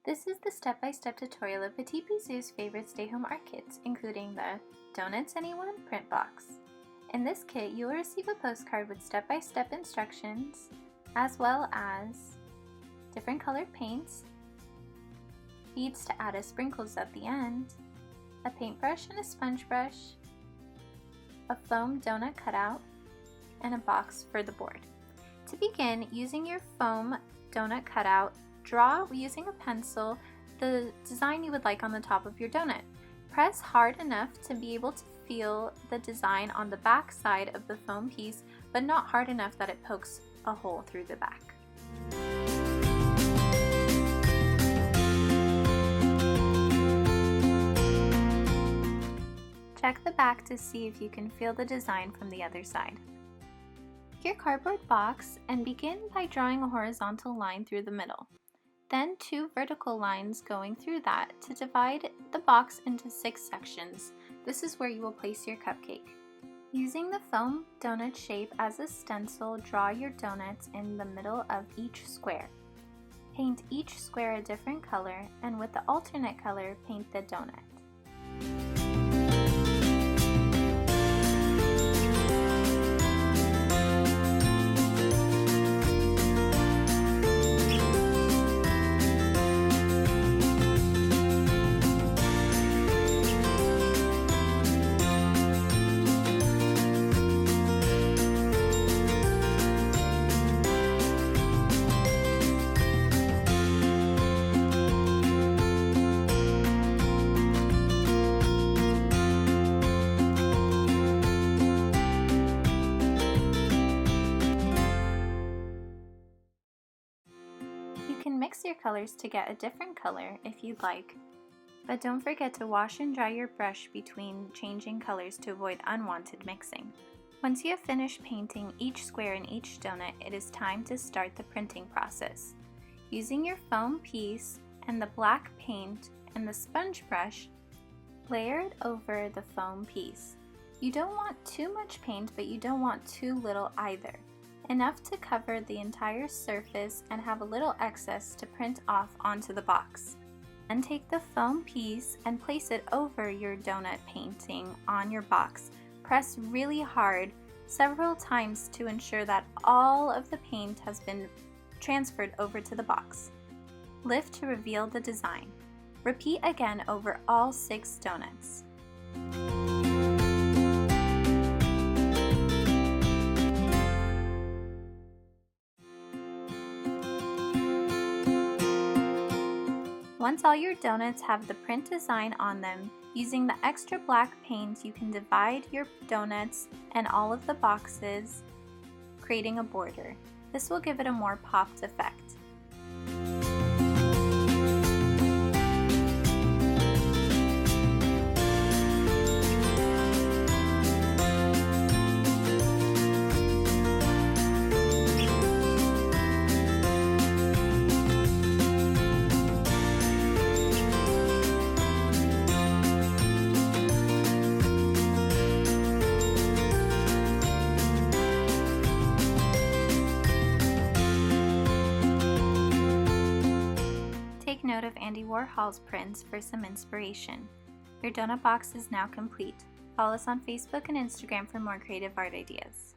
This is the step-by-step tutorial of Petit Bizoo's favorite stay-home art kits, including the Donuts Anyone print box. In this kit, you will receive a postcard with step-by-step instructions, as well as different colored paints, beads to add as sprinkles at the end, a paintbrush and a sponge brush, a foam donut cutout, and a box for the board. To begin, using your foam donut cutout, draw using a pencil the design you would like on the top of your donut. Press hard enough to be able to feel the design on the back side of the foam piece, but not hard enough that it pokes a hole through the back. Check the back to see if you can feel the design from the other side. Your cardboard box and begin by drawing a horizontal line through the middle. Then 2 vertical lines going through that to divide the box into 6 sections. This is where you will place your cupcake. Using the foam donut shape as a stencil, draw your donuts in the middle of each square. Paint each square a different color, and with the alternate color, paint the donut. You can mix your colors to get a different color if you'd like, but don't forget to wash and dry your brush between changing colors to avoid unwanted mixing. Once you have finished painting each square in each donut, it is time to start the printing process. Using your foam piece and the black paint and the sponge brush, layer it over the foam piece. You don't want too much paint, but you don't want too little either. Enough to cover the entire surface and have a little excess to print off onto the box. Then take the foam piece and place it over your donut painting on your box. Press really hard several times to ensure that all of the paint has been transferred over to the box. Lift to reveal the design. Repeat again over all 6 donuts. Once all your donuts have the print design on them, using the extra black paint you can divide your donuts and all of the boxes, creating a border. This will give it a more popped effect. Take note of Andy Warhol's prints for some inspiration. Your donut box is now complete. Follow us on Facebook and Instagram for more creative art ideas.